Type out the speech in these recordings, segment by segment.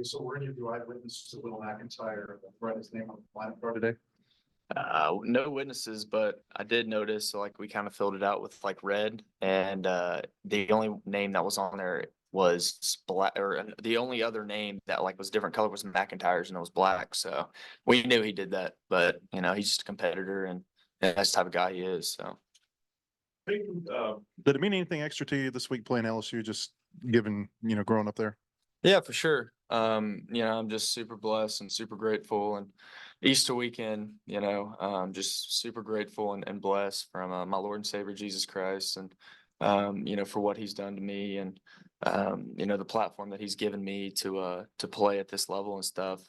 So were any of you eyewitnesses to Will McIntyre write his name on the lineup card today? No witnesses, but I did notice, so like we kind of filled it out with like red, and the only name that was on there was black, or the only other name that like was different color was McIntyre's, and it was black. So we knew he did that, but he's just a competitor, and that's the type of guy he is. So Did it mean anything extra to you this week playing LSU? Just given growing up there. yeah, for sure. I'm just super blessed and super grateful. And Easter weekend, just super grateful and blessed from my Lord and Savior Jesus Christ, and for what He's done to me, and the platform that He's given me to play at this level and stuff.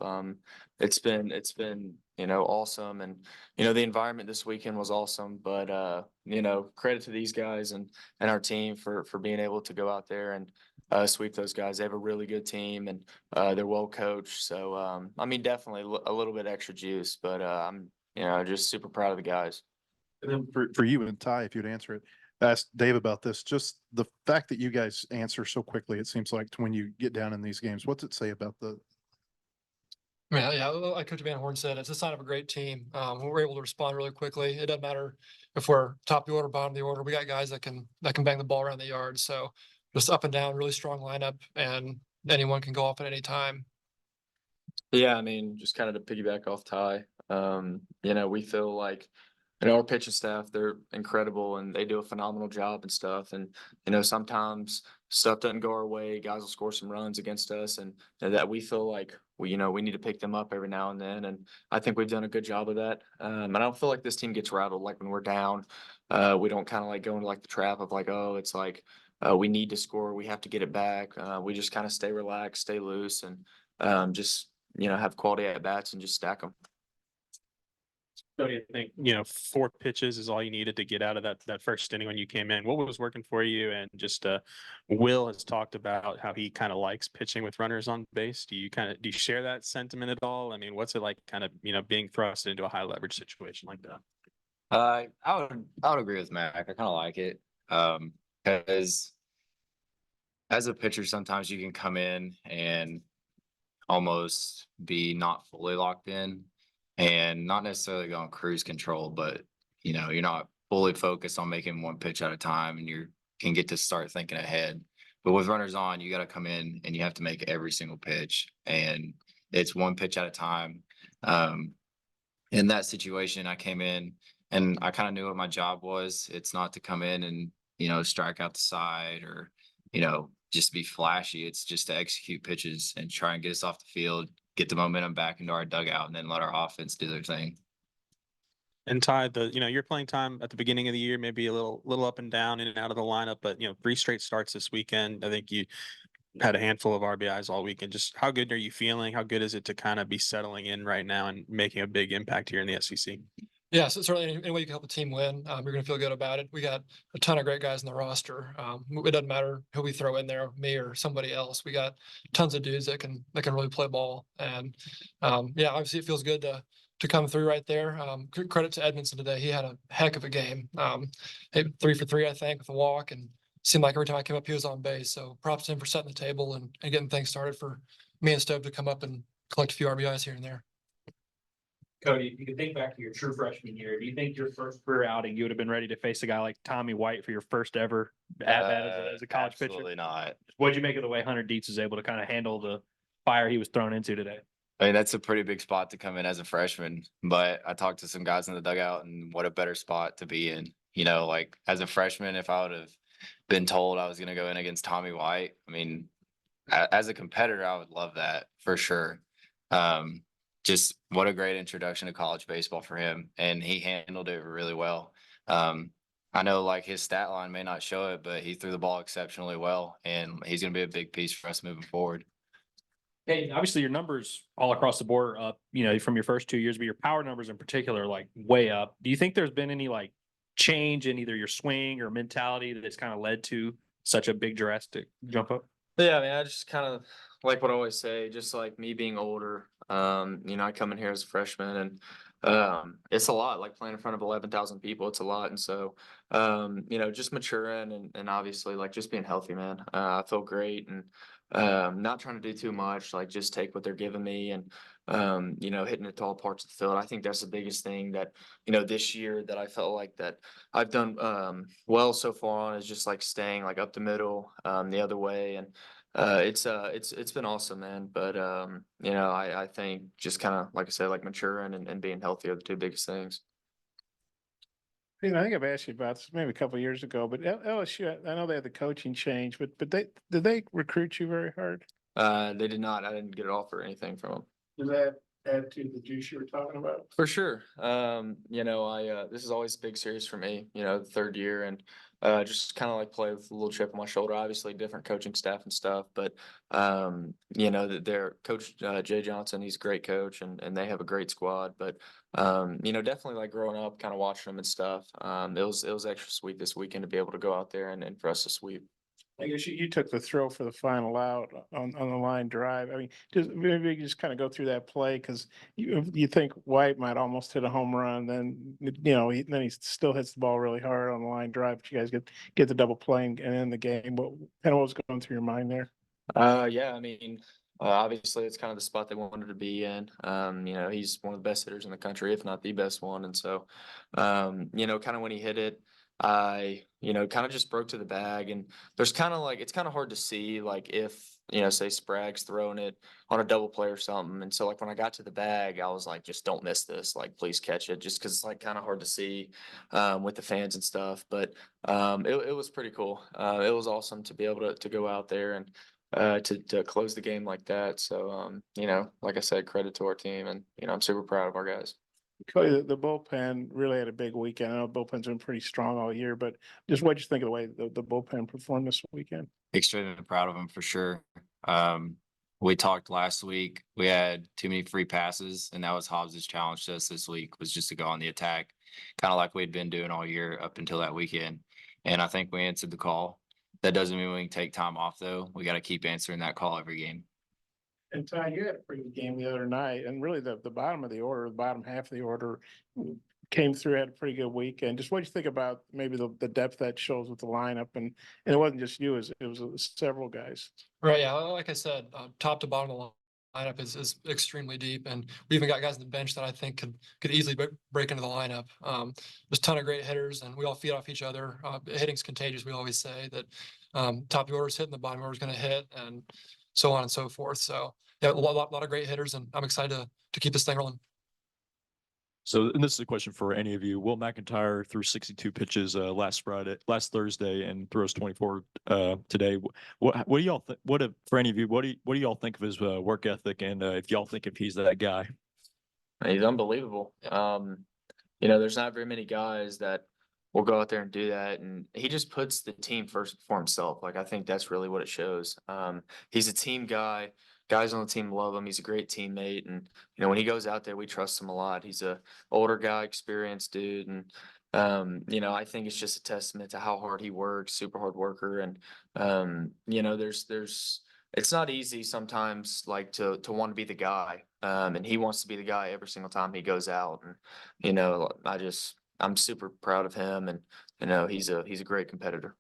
It's been awesome, and the environment this weekend was awesome. But credit to these guys and our team for being able to go out there and sweep those guys. They have a really good team, and they're well coached. So, definitely a little bit extra juice, but I'm, just super proud of the guys. And then for you and Ty, if you'd answer it, ask Dave about this. Just the fact that you guys answer so quickly, it seems like, to when you get down in these games. What's it say about the? Yeah, like Coach Van Horn said, it's a sign of a great team. We're able to respond really quickly. It doesn't matter if we're top of the order, bottom of the order. We got guys that can bang the ball around the yard. So just up and down, really strong lineup, and anyone can go off at any time. Yeah, just kind of to piggyback off Ty, we feel like, our pitching staff, they're incredible and they do a phenomenal job and stuff. And, sometimes stuff doesn't go our way. Guys will score some runs against us, and that we feel like we need to pick them up every now and then. And I think we've done a good job of that. And I don't feel like this team gets rattled. Like when we're down, we don't kind of like go into like the trap of like, oh, it's like, we need to score. We have to get it back. We just kind of stay relaxed, stay loose, and just, have quality at bats and just stack them. So do you think, 4 pitches is all you needed to get out of that first inning when you came in? What was working for you? And just Will has talked about how he kind of likes pitching with runners on base. Do you share that sentiment at all? What's it like kind of, being thrust into a high leverage situation like that? I would agree with Mac. I kind of like it. Because as a pitcher, sometimes you can come in and almost be not fully locked in, and not necessarily go on cruise control, but you're not fully focused on making one pitch at a time, and you can get to start thinking ahead. But with runners on, you got to come in and you have to make every single pitch, and it's one pitch at a time. In that situation, I came in and I kind of knew what my job was. It's not to come in and strike out the side or just be flashy. It's just to execute pitches and try and get us off the field, get the momentum back into our dugout, and then let our offense do their thing. And Ty, your playing time at the beginning of the year, maybe a little up and down, in and out of the lineup, but 3 straight starts this weekend. I think you had a handful of RBIs all weekend. Just how good are you feeling? How good is it to kind of be settling in right now and making a big impact here in the SEC? Yeah, so certainly any way you can help a team win, you're going to feel good about it. We got a ton of great guys in the roster. It doesn't matter who we throw in there, me or somebody else. We got tons of dudes that can really play ball. And obviously it feels good to come through right there. Credit to Edmondson today. He had a heck of a game. Hit 3 for 3, I think, with a walk, and seemed like every time I came up, he was on base. So props to him for setting the table and getting things started for me and Stove to come up and collect a few RBIs here and there. Koty, if you could think back to your true freshman year, do you think your first career outing, you would have been ready to face a guy like Tommy White for your first ever at-bat as a college pitcher? Absolutely not. What'd you make of the way Hunter Dietz was able to kind of handle the fire he was thrown into today? That's a pretty big spot to come in as a freshman, but I talked to some guys in the dugout, and what a better spot to be in. Like as a freshman, if I would have been told I was going to go in against Tommy White, as a competitor, I would love that for sure. Just what a great introduction to college baseball for him, and he handled it really well. I know like his stat line may not show it, but he threw the ball exceptionally well, and he's going to be a big piece for us moving forward. Hey, obviously your numbers all across the board are up, from your first 2 years, but your power numbers in particular, like way up. Do you think there's been any like change in either your swing or mentality that's kind of led to such a big drastic jump up? Yeah, I just kind of like what I always say, just like me being older, I come in here as a freshman, and it's a lot, like playing in front of 11,000 people. It's a lot. And so, just maturing and obviously like just being healthy, man. I feel great. And, not trying to do too much, like just take what they're giving me and, you know, hitting it to all parts of the field. I think that's the biggest thing that, you know, this year that I felt like that I've done, well so far on is just like staying like up the middle, the other way. And, it's been awesome, man. But, you know, I think just kind of, like I said, like maturing and being healthy are the two biggest things. I think I've asked you about this maybe a couple of years ago, but LSU, I know they had the coaching change, but did they recruit you very hard? They did not. I didn't get an offer or anything from them. Does that add to the juice you were talking about? For sure. You know, this is always a big series for me, you know, the third year and just kind of like play with a little chip on my shoulder. Obviously different coaching staff and stuff, but you know, that their coach Jay Johnson, he's a great coach and they have a great squad. But you know, definitely like growing up, kind of watching them and stuff. It was extra sweet this weekend to be able to go out there and for us to sweep. I guess you took the throw for the final out on the line drive. I mean, just maybe you just kind of go through that play because you think White might almost hit a home run, then you know then he still hits the ball really hard on the line drive. But you guys get the double play and end the game. What was going through your mind there? Yeah, I mean, obviously it's kind of the spot they wanted to be in. You know, he's one of the best hitters in the country, if not the best one. And so, you know, kind of when he hit it, I, you know, kind of just broke to the bag. And there's kind of like, it's kind of hard to see, like, if, you know, say Sprague's throwing it on a double play or something. And so, like, when I got to the bag, I was like, just don't miss this. Like, please catch it. Just because it's like kind of hard to see with the fans and stuff. But it was pretty cool. It was awesome to be able to go out there and to close the game like that. So, you know, like I said, credit to our team and, you know, I'm super proud of our guys. Cody, the bullpen really had a big weekend. I know bullpen's been pretty strong all year, but just what'd you think of the way the bullpen performed this weekend? Extremely proud of him for sure. We talked last week. We had too many free passes, and that was Hobbs's challenge to us this week was just to go on the attack, kind of like we'd been doing all year up until that weekend. And I think we answered the call. That doesn't mean we can take time off though. We got to keep answering that call every game. And Ty, you had a pretty good game the other night, and really the bottom of the order, the bottom half of the order came through, had a pretty good weekend. Just what do you think about maybe the depth that shows with the lineup? And it wasn't just you, it was several guys. Right, yeah, like I said, top to bottom of the lineup is extremely deep, and we even got guys on the bench that I think could easily break into the lineup. There's a ton of great hitters, and we all feed off each other. Hitting's contagious. We always say that top of the order is hitting, the bottom order is going to hit, and so on and so forth. So yeah, a lot of great hitters, and I'm excited to keep this thing rolling. So, and this is a question for any of you. Will McIntyre threw 62 pitches last Thursday, and throws 24 today. What do y'all think? For any of you, what do y'all think of his work ethic, and if y'all think if he's that guy? He's unbelievable. You know, there's not very many guys that will go out there and do that. And he just puts the team first before himself. Like, I think that's really what it shows. He's a team guy. Guys on the team love him. He's a great teammate. And, you know, when he goes out there, we trust him a lot. He's a older guy, experienced dude. And, you know, I think it's just a testament to how hard he works, super hard worker. And, you know, it's not easy sometimes, like to want to be the guy. And he wants to be the guy every single time he goes out. And, you know, I'm super proud of him, and you know he's a great competitor.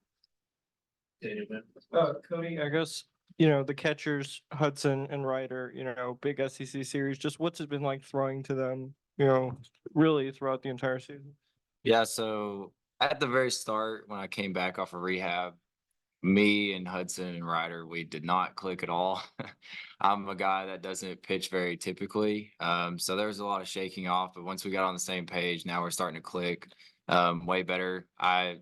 Cody, I guess, you know, the catchers, Hudson and Ryder, you know, big SEC series, just what's it been like throwing to them, you know, really throughout the entire season? Yeah, so at the very start, when I came back off of rehab, me and Hudson and Ryder, we did not click at all. I'm a guy that doesn't pitch very typically. So there was a lot of shaking off, but once we got on the same page, now we're starting to click way better. I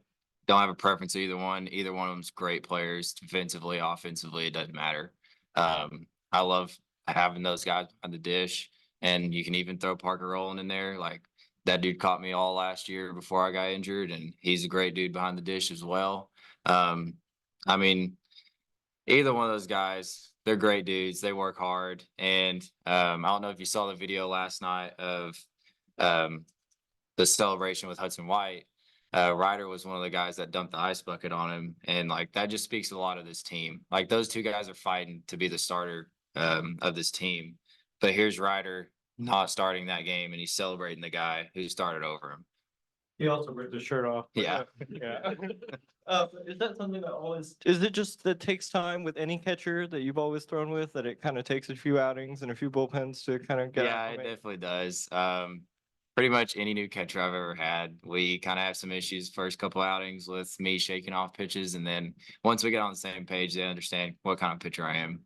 don't have a preference to either one. Either one of them's great players, defensively, offensively, it doesn't matter. I love having those guys on the dish, and you can even throw Parker Rowland in there. Like, that dude caught me all last year before I got injured, and he's a great dude behind the dish as well. I mean, either one of those guys, they're great dudes. They work hard. And I don't know if you saw the video last night of the celebration with Hudson White. Ryder was one of the guys that dumped the ice bucket on him. And like, that just speaks a lot of this team. Like, those two guys are fighting to be the starter of this team. But here's Ryder not starting that game, and he's celebrating the guy who started over him. He also ripped his shirt off. Yeah. Yeah. Is that something that always, is it just that takes time with any catcher that you've always thrown with, that it kind of takes a few outings and a few bullpens to kind of get Yeah, it acclimated? definitely does. Pretty much any new catcher I've ever had, we kind of have some issues first couple outings with me shaking off pitches, and then once we get on the same page, they understand what kind of pitcher I am.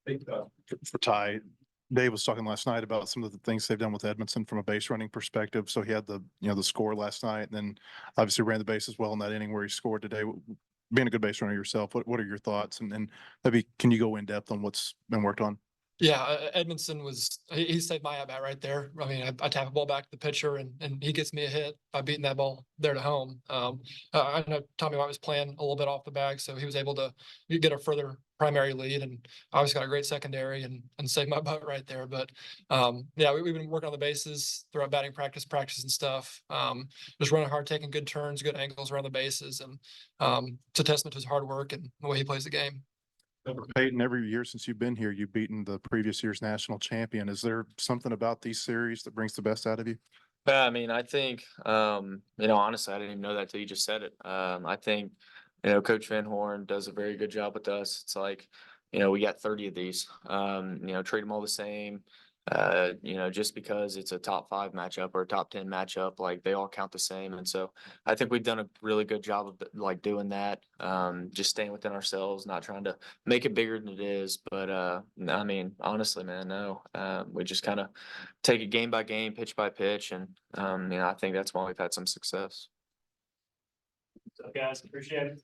For Ty, Dave was talking last night about some of the things they've done with Edmondson from a base running perspective. So he had the score last night, and then obviously ran the bases well in that inning where he scored today. Being a good base runner yourself, what are your thoughts? And maybe can you go in depth on what's been worked on? Yeah, Edmondson he saved my at bat right there. I mean, I tap a ball back to the pitcher and he gets me a hit by beating that ball there to home. I know Tommy White was playing a little bit off the bag, so he was able to get a further primary lead, and obviously got a great secondary and saved my butt right there. But yeah, we've been working on the bases throughout batting practice and stuff. Just running hard, taking good turns, good angles around the bases, and it's a testament to his hard work and the way he plays the game. Peyton, every year since you've been here, you've beaten the previous year's national champion. Is there something about these series that brings the best out of you? Yeah, I mean, I think, honestly, I didn't even know that till you just said it. I think, Coach Van Horn does a very good job with us. It's like, we got 30 of these, treat them all the same. Just because it's a top 5 matchup or a top 10 matchup, like they all count the same. And so I think we've done a really good job of like doing that. Just staying within ourselves, not trying to make it bigger than it is. But I mean, honestly, man, no. We just kind of take it game by game, pitch by pitch, and I think that's why we've had some success. So guys, appreciate it.